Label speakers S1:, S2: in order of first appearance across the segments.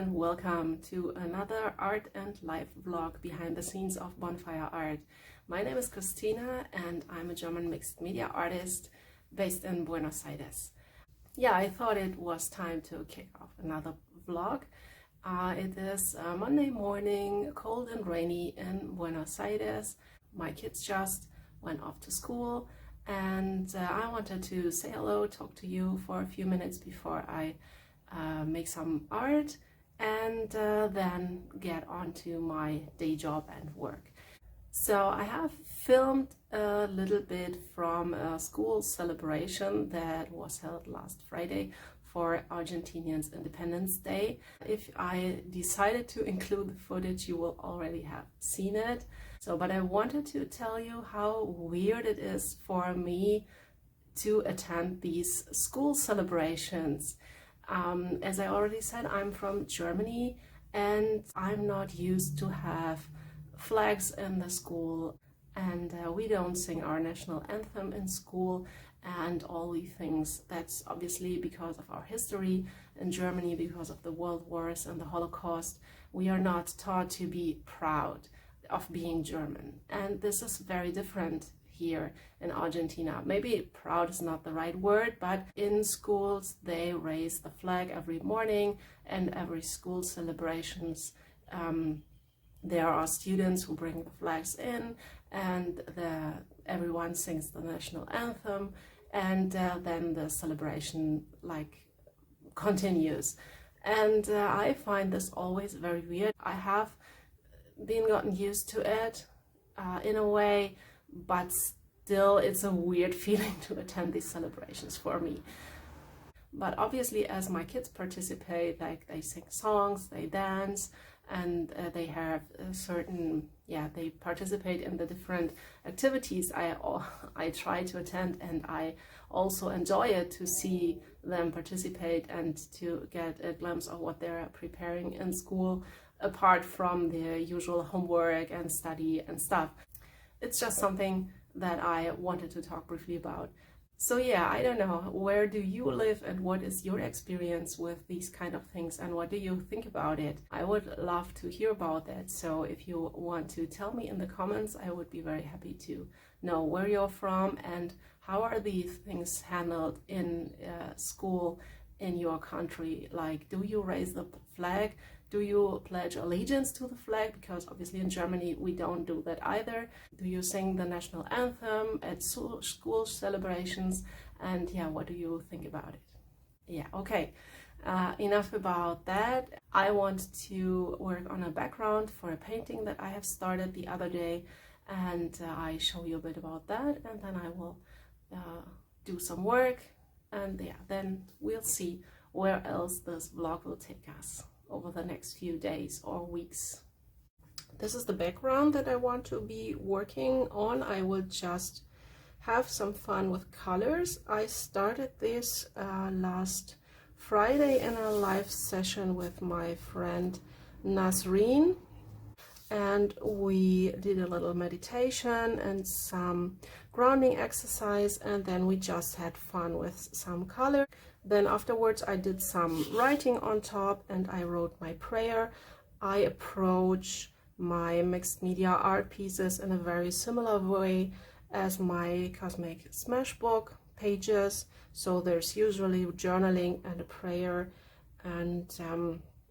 S1: Welcome to another art and life vlog behind the scenes of Bonfire Art. My name is Christina and I'm a German mixed media artist based in Buenos Aires. Yeah, I thought it was time to kick off another vlog. It is Monday morning, cold and rainy in Buenos Aires. My kids just went off to school and I wanted to say hello, talk to you for a few minutes before I make some art and then get on to my day job and work. So I have filmed a little bit from a school celebration that was held last Friday for Argentinians Independence Day. If I decided to include the footage, you will already have seen it. But I wanted to tell you how weird it is for me to attend these school celebrations. As I already said, I'm from Germany and I'm not used to have flags in the school, and we don't sing our national anthem in school and all these things. That's obviously because of our history in Germany, because of the world wars and the Holocaust. We are not taught to be proud of being German, and this is very different here in Argentina. Maybe proud is not the right word, but in schools they raise the flag every morning, and every school celebrations there are students who bring the flags in, and everyone sings the national anthem, and then the celebration continues. And I find this always very weird. I have been gotten used to it in a way, but still it's a weird feeling to attend these celebrations for me. But obviously, as my kids participate, they sing songs, they dance, and they have a certain, they participate in the different activities I try to attend, and I also enjoy it to see them participate and to get a glimpse of what they're preparing in school, apart from the usual homework and study and stuff. It's just something that I wanted to talk briefly about. So yeah, I don't know, where do you live and what is your experience with these kind of things and what do you think about it? I would love to hear about that. So if you want to tell me in the comments, I would be very happy to know where you're from and how are these things handled in school in your country. Like, do you raise the flag? Do you pledge allegiance to the flag? Because obviously in Germany we don't do that either. Do you sing the national anthem at school celebrations? And yeah, what do you think about it? Yeah, okay. Enough about that. I want to work on a background for a painting that I have started the other day, and I show you a bit about that, and then I will do some work, and yeah, then we'll see where else this vlog will take us over the next few days or weeks. This is the background that I want to be working on. I will just have some fun with colors. I started this last Friday in a live session with my friend Nasreen, and we did a little meditation and some grounding exercise, and then we just had fun with some color. Then afterwards I did some writing on top and I wrote my prayer. I approach my mixed media art pieces in a very similar way as my Cosmic Smashbook pages. So there's usually journaling and a prayer, and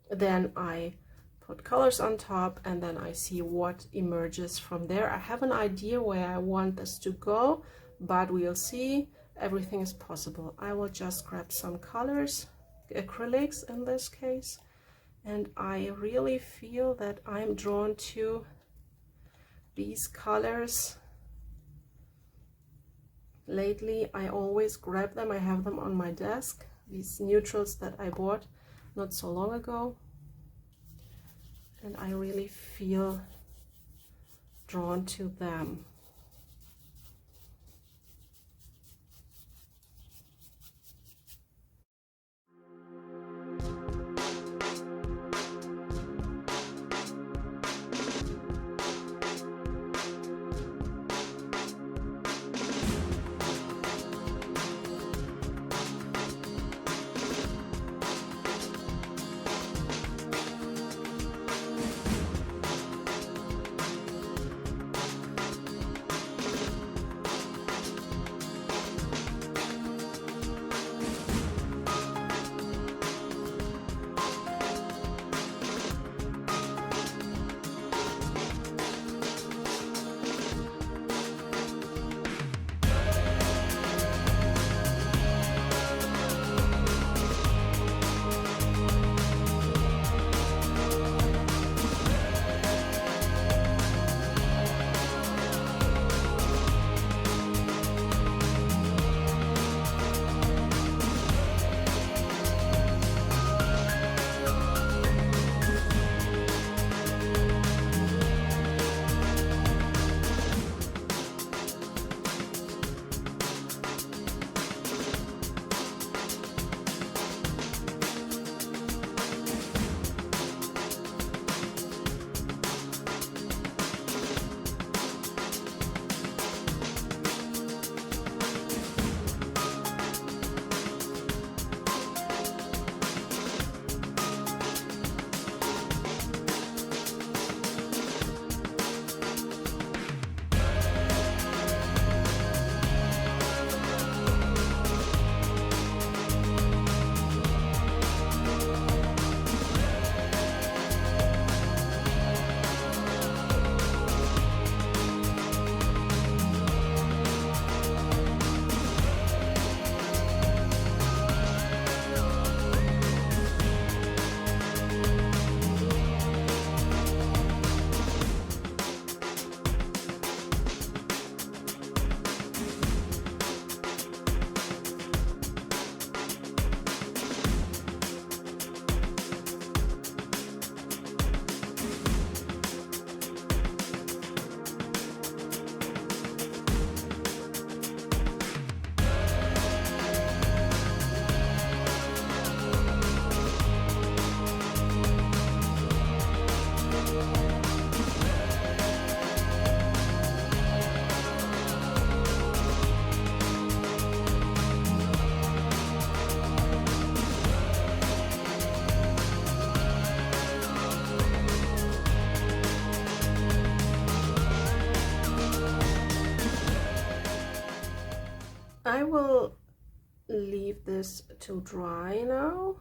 S1: then I put colors on top, and then I see what emerges from there. I have an idea where I want this to go, but we'll see. Everything is possible. I will just grab some colors, acrylics in this case, and I really feel that I'm drawn to these colors. Lately I always grab them. I have them on my desk, these neutrals that I bought not so long ago, and I really feel drawn to them. I will leave this to dry now.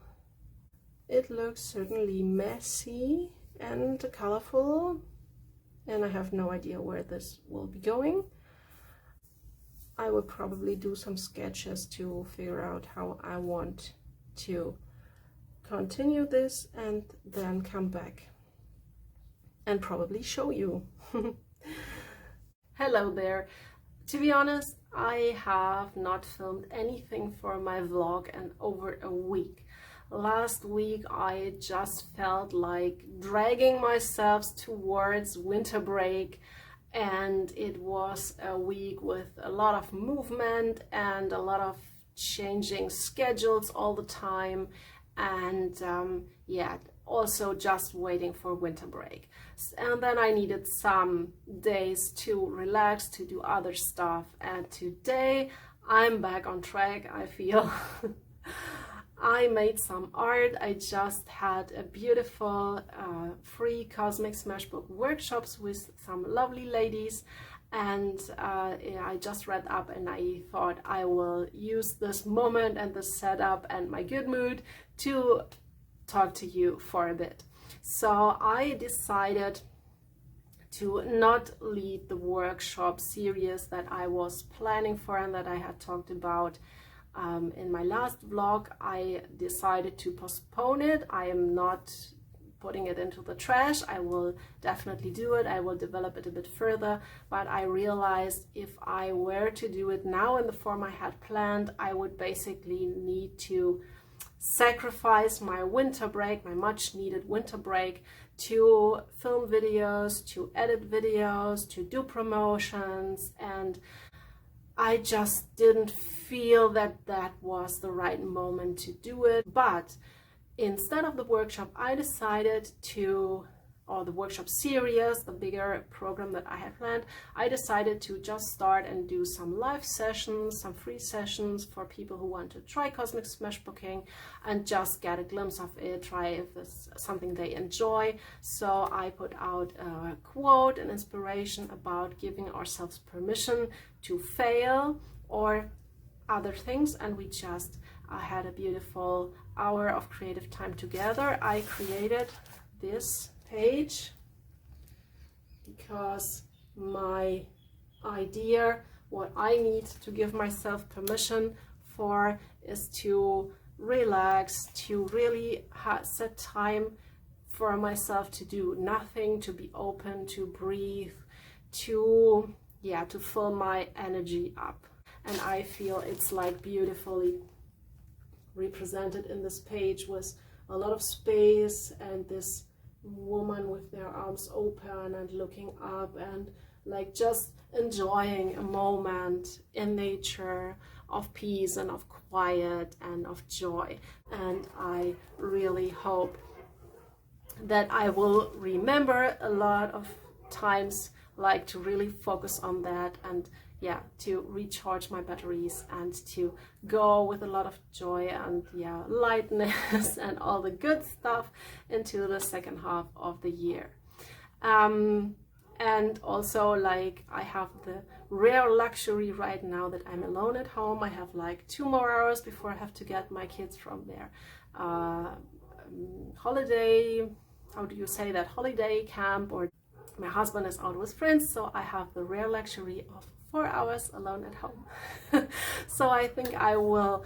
S1: It looks certainly messy and colorful, and I have no idea where this will be going. I will probably do some sketches to figure out how I want to continue this and then come back and probably show you. Hello there. To be honest, I have not filmed anything for my vlog in over a week. Last week I just felt like dragging myself towards winter break, and it was a week with a lot of movement and a lot of changing schedules all the time, and yeah, also just waiting for winter break. And then I needed some days to relax, to do other stuff, and today I'm back on track, I feel. I made some art. I just had a beautiful free Cosmic Smashbook workshops with some lovely ladies, and I just read up and I thought I will use this moment and the setup and my good mood to talk to you for a bit. So I decided to not lead the workshop series that I was planning for and that I had talked about in my last vlog. I decided to postpone it. I am not putting it into the trash. I will definitely do it. I will develop it a bit further, but I realized if I were to do it now in the form I had planned, I would basically need to sacrifice my winter break, my much needed winter break, to film videos, to edit videos, to do promotions, and I just didn't feel that that was the right moment to do it. But instead of the workshop, I decided to, or the workshop series, the bigger program that I had planned, I decided to just start and do some live sessions, some free sessions for people who want to try Cosmic Smashbooking and just get a glimpse of it, try if it's something they enjoy. So I put out a quote, an inspiration about giving ourselves permission to fail or other things, and we just had a beautiful hour of creative time together. I created this page because my idea, what I need to give myself permission for, is to relax, to really set time for myself to do nothing, to be open, to breathe, to fill my energy up. And I feel it's like beautifully represented in this page with a lot of space and this woman with their arms open and looking up and like just enjoying a moment in nature of peace and of quiet and of joy. And I really hope that I will remember a lot of times, like, to really focus on that and to recharge my batteries and to go with a lot of joy and lightness and all the good stuff into the second half of the year. And also, like, I have the rare luxury right now that I'm alone at home. I have like 2 more hours before I have to get my kids from their holiday, how do you say that, holiday camp, or my husband is out with friends, so I have the rare luxury of 4 hours alone at home. So I think I will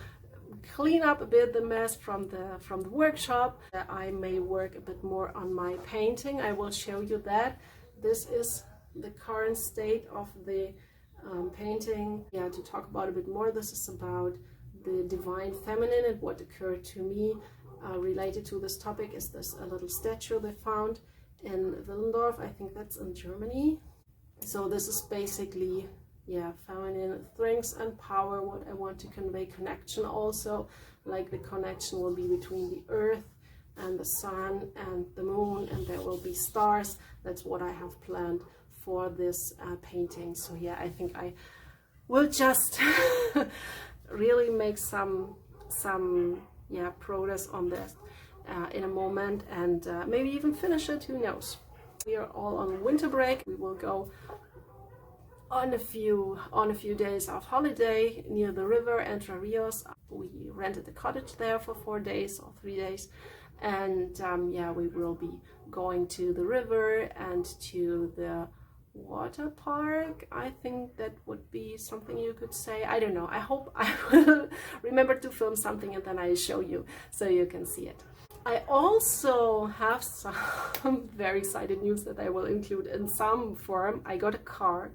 S1: clean up a bit the mess from the workshop. I may work a bit more on my painting. I will show you that. This is the current state of the painting. To talk about a bit more, this is about the divine feminine, and what occurred to me related to this topic is this a little statue they found in Willendorf. I think that's in Germany. So this is basically feminine strength and power, what I want to convey. Connection also, like the connection will be between the earth and the sun and the moon, and there will be stars. That's what I have planned for this painting. So I think I will just really make some progress on this in a moment, and maybe even finish it, who knows. We are all on winter break. We will go on a few days of holiday near the river Entre Rios. We rented a cottage there for 4 days or 3 days, and yeah, we will be going to the river and to the water park. I think that would be something you could say. I don't know. I hope I will remember to film something and then I show you so you can see it. I also have some very exciting news that I will include in some form. I got a car.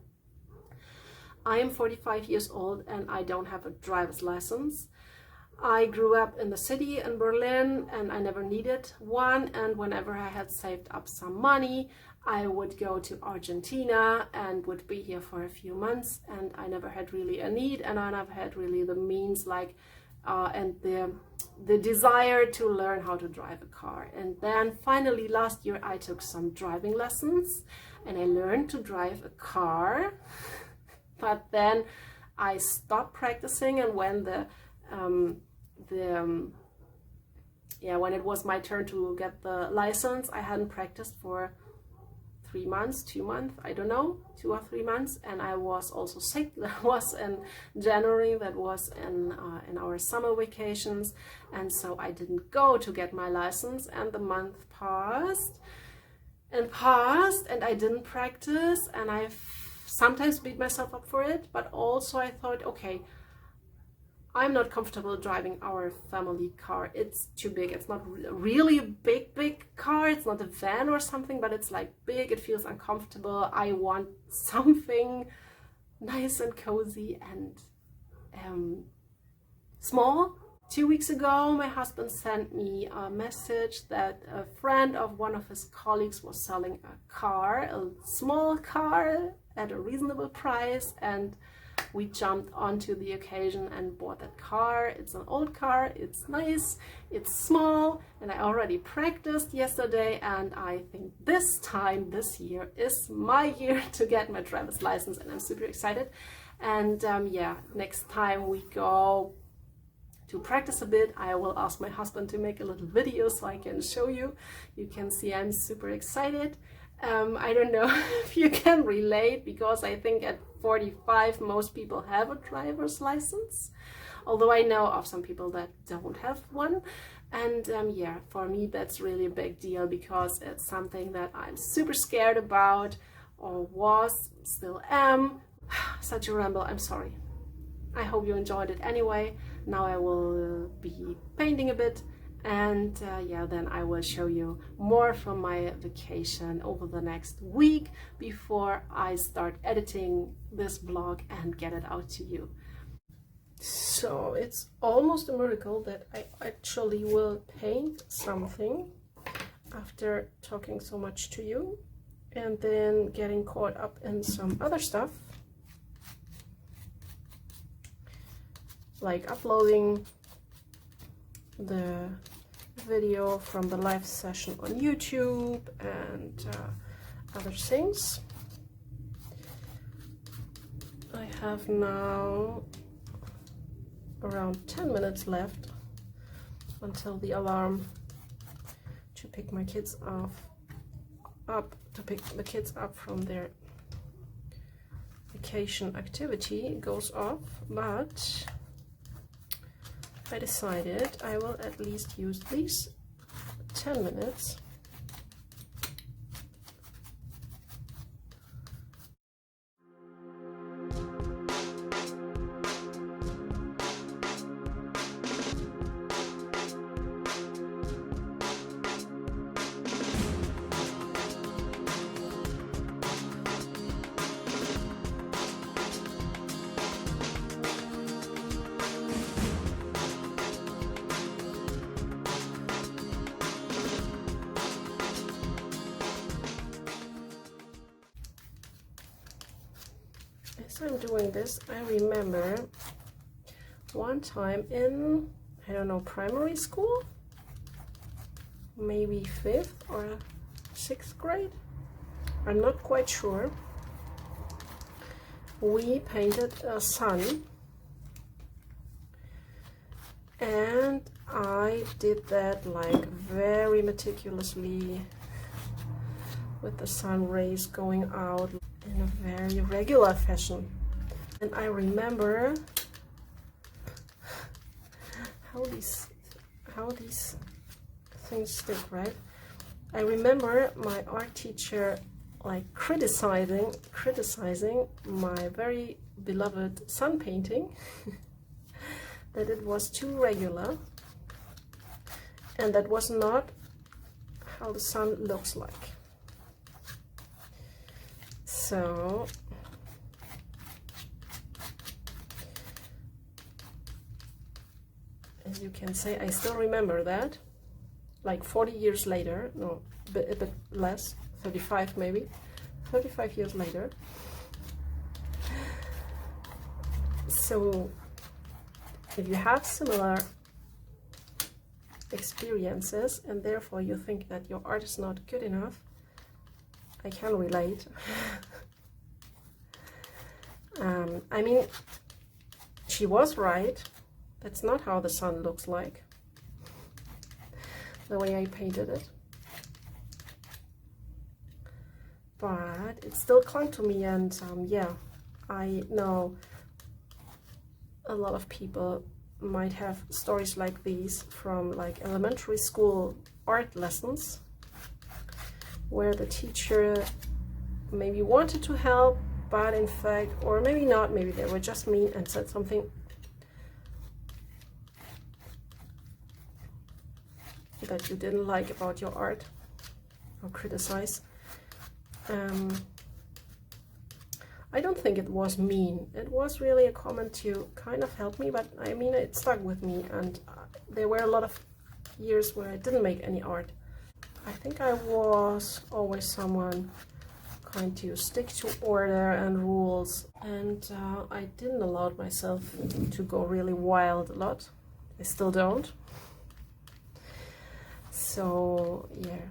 S1: I am 45 years old and I don't have a driver's license. I grew up in the city in Berlin and I never needed one, and whenever I had saved up some money, I would go to Argentina and would be here for a few months, and I never had really a need, and I never had really the means and the desire to learn how to drive a car. And then finally last year I took some driving lessons and I learned to drive a car, but then I stopped practicing, and when when it was my turn to get the license, I hadn't practiced for 3 months, 2 months, I don't know, 2 or 3 months, and I was also sick. That was in January, that was in our summer vacations, and so I didn't go to get my license, and the month passed, and I didn't practice, and I sometimes beat myself up for it, but also I thought, okay, I'm not comfortable driving our family car. It's too big. It's not really a big car. It's not a van or something, but it's like big. It feels uncomfortable. I want something nice and cozy and small. 2 weeks ago, my husband sent me a message that a friend of one of his colleagues was selling a car, a small car at a reasonable price, and we jumped onto the occasion and bought that car. It's an old car, it's nice, it's small, and I already practiced yesterday, and I think this year is my year to get my driver's license, and I'm super excited. And yeah, next time we go to practice a bit, I will ask my husband to make a little video so I can show you. You can see I'm super excited. I don't know if you can relate, because I think at 45 most people have a driver's license, although I know of some people that don't have one. And yeah, for me that's really a big deal, because it's something that I'm super scared about, or still am. Such a ramble, I'm sorry. I hope you enjoyed it anyway. Now I will be painting a bit, and yeah, then I will show you more from my vacation over the next week before I start editing this vlog and get it out to you. So it's almost a miracle that I actually will paint something after talking so much to you and then getting caught up in some other stuff, like uploading the video from the live session on YouTube and other things. I have now around 10 minutes left until the alarm to pick my kids the kids up from their vacation activity goes off, but I decided I will at least use these 10 minutes as I'm doing this. I remember one time in, I don't know, primary school, maybe 5th or 6th grade, I'm not quite sure, we painted a sun, and I did that like very meticulously with the sun rays going out in a
S2: very regular fashion. And I remember how these things stick, right? I remember my art teacher like criticizing my very beloved sun painting that it was too regular and that was not how the sun looks like. So as you can say, I still remember that, like 40 years later, no, a bit less, 35 maybe, 35 years later. So if you have similar experiences and therefore you think that your art is not good enough, I can relate. I mean, she was right. That's not how the sun looks like, the way I painted it. But it still clung to me, and yeah, I know a lot of people might have stories like these from like elementary school art lessons, where the teacher maybe wanted to help, but in fact, or maybe not, maybe they were just mean and said something that you didn't like about your art or criticize. I don't think it was mean. It was really a comment to kind of help me, but I mean, it stuck with me, and there were a lot of years where I didn't make any art. I think I was always someone kind to stick to order and rules, and I didn't allow myself to go really wild a lot. I still don't. So yeah.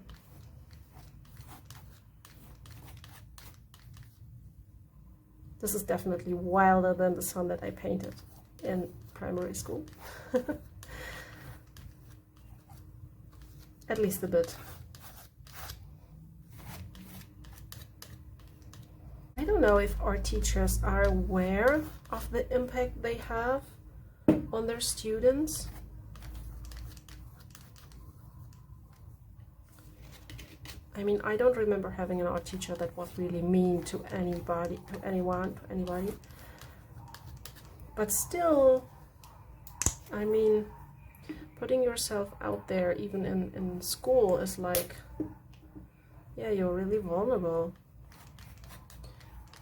S2: This is definitely wilder than the sun that I painted in primary school. At least a bit. I don't know if art teachers are aware of the impact they have on their students. I mean, I don't remember having an art teacher that was really mean to anybody, to anybody. But still, I mean, putting yourself out there, even in school, is like, yeah, you're really vulnerable.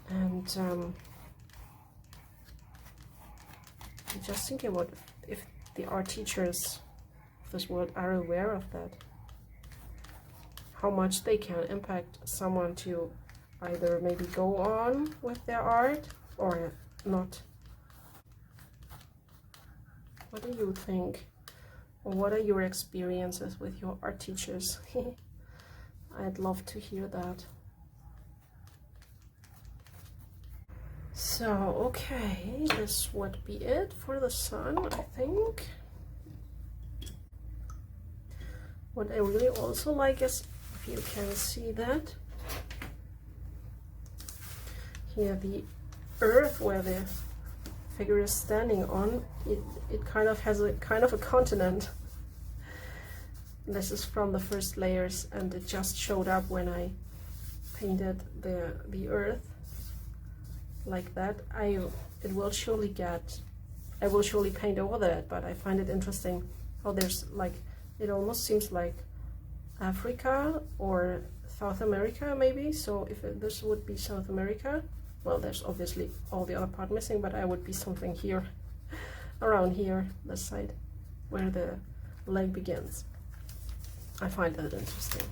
S2: And I'm just thinking about if the art teachers of this world are aware of that. How much they can impact someone to either maybe go on with their art or not. What do you think? Or what are your experiences with your art teachers? I'd love to hear that. So, okay, this would be it for the sun, I think. What I really also like is, if you can see that, here the earth where the figure is standing on, it kind of has a kind of a continent. This is from the first layers, and it just showed up when I painted the earth like that. I will surely paint over that, but I find it interesting how there's like, it almost seems like Africa or South America maybe. So if this would be South America, well, there's obviously all the other part missing, but I would be something here, around here, this side, where the leg begins. I find that interesting.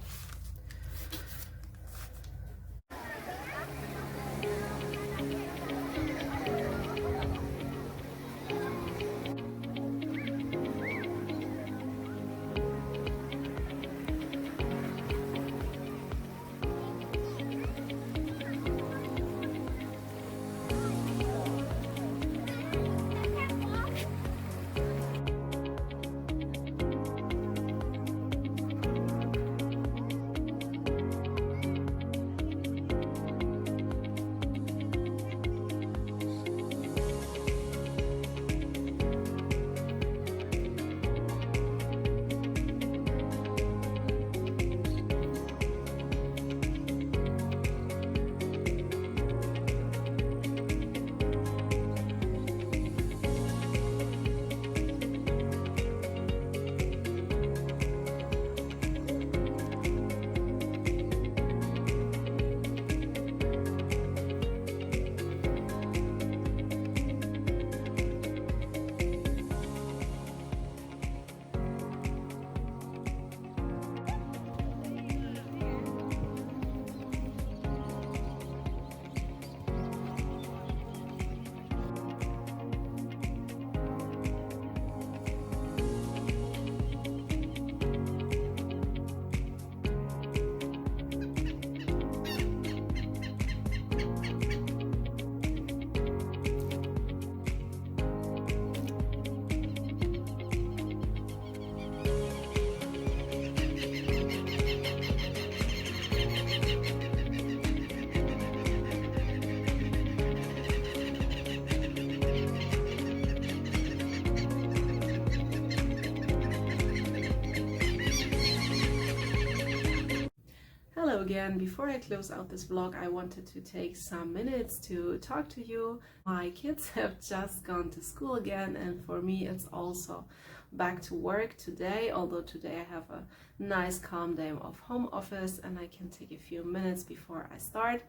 S1: Hello again. Before I close out this vlog, I wanted to take some minutes to talk to you. My kids have just gone to school again, and for me it's also back to work today, although today I have a nice calm day of home office and I can take a few minutes before I start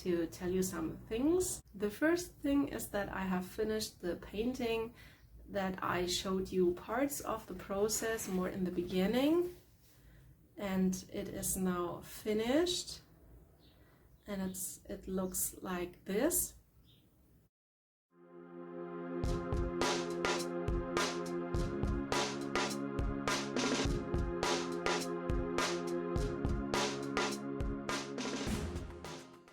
S1: to tell you some things. The first thing is that I have finished the painting that I showed you parts of the process more in the beginning, and it is now finished, and it looks like this.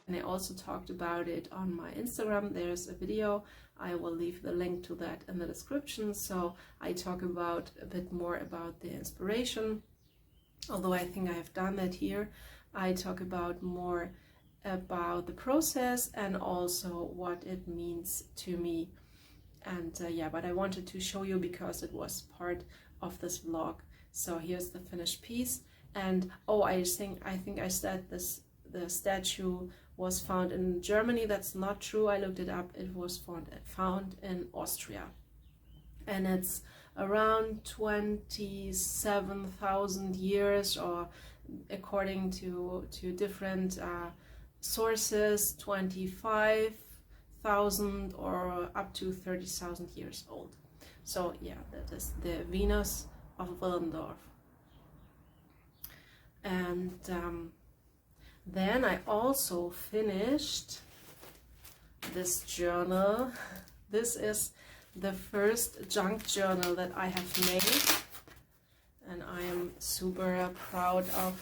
S1: And I also talked about it on my Instagram. There's a video, I will leave the link to that in the description. So I talk about a bit more about the inspiration. Although I think I have done that here, I talk about more about the process and also what it means to me. And yeah, but I wanted to show you because it was part of this vlog. So here's the finished piece. And oh, I think I said this, the statue was found in Germany. That's not true. I looked it up. It was found in Austria, and it's around 27,000 years, or according to different sources, 25,000 or up to 30,000 years old. So yeah, that is the Venus of Willendorf. And then I also finished this journal. This is the first junk journal that I have made, and I am super proud of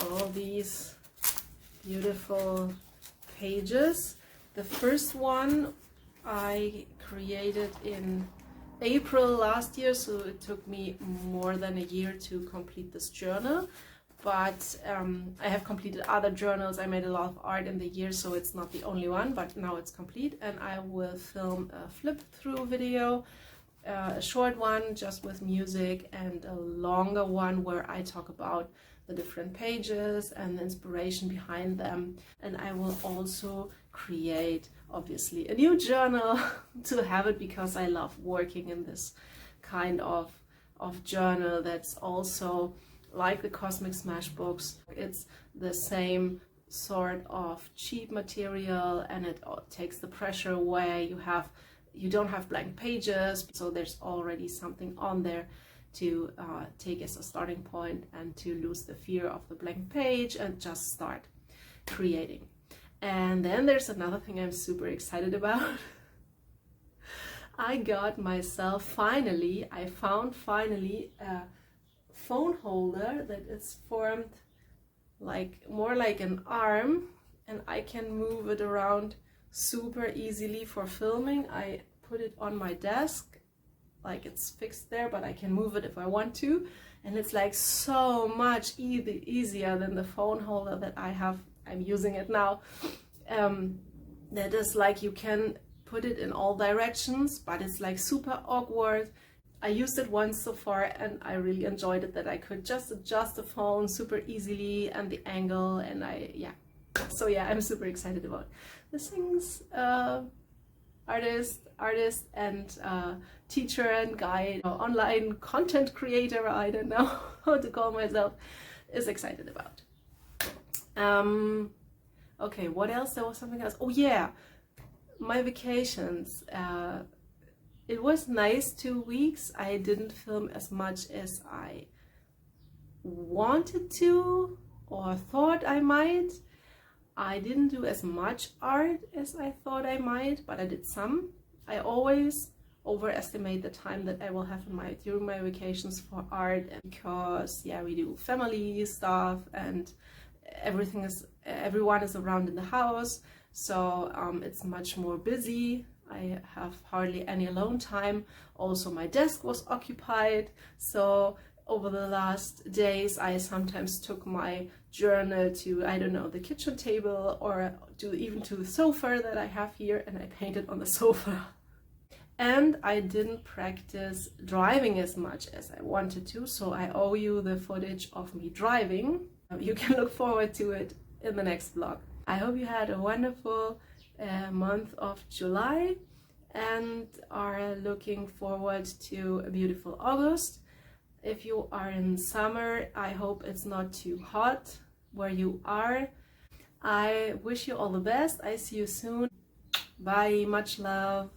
S1: all these beautiful pages. The first one I created in April last year, so it took me more than a year to complete this journal. But I have completed other journals. I made a lot of art in the year, so it's not the only one, but now it's complete, and I will film a flip-through video, a short one just with music, and a longer one where I talk about the different pages and the inspiration behind them. And I will also create, obviously, a new journal to have it, because I love working in this kind of journal that's also like the Cosmic Smashbooks. It's the same sort of cheap material, and it takes the pressure away. You don't have blank pages, so there's already something on there to take as a starting point and to lose the fear of the blank page and just start creating. And then there's another thing I'm super excited about. I got myself finally a phone holder that is formed more like an arm, and I can move it around super easily for filming. I put it on my desk, like it's fixed there, but I can move it if I want to, and it's like so much easier than the phone holder that I have. I'm using it now. That is like you can put it in all directions, but it's like super awkward. I used it once so far and I really enjoyed it, that I could just adjust the phone super easily and the angle, and so yeah, I'm super excited about these things. Artist and teacher and guide, online content creator, I don't know how to call myself, is excited about. Okay, what else? There was something else. Oh yeah, my vacations. It was nice 2 weeks. I didn't film as much as I wanted to or thought I might. I didn't do as much art as I thought I might, but I did some. I always overestimate the time that I will have during my vacations for art, because yeah, we do family stuff and everyone is around in the house, so it's much more busy. I have hardly any alone time. Also, my desk was occupied, so over the last days I sometimes took my journal to, I don't know, the kitchen table, or even to the sofa that I have here, and I painted on the sofa. And I didn't practice driving as much as I wanted to, so I owe you the footage of me driving. You can look forward to it in the next vlog. I hope you had a wonderful month of July and are looking forward to a beautiful August. If you are in summer, I hope it's not too hot where you are. I wish you all the best. I see you soon. Bye, much love.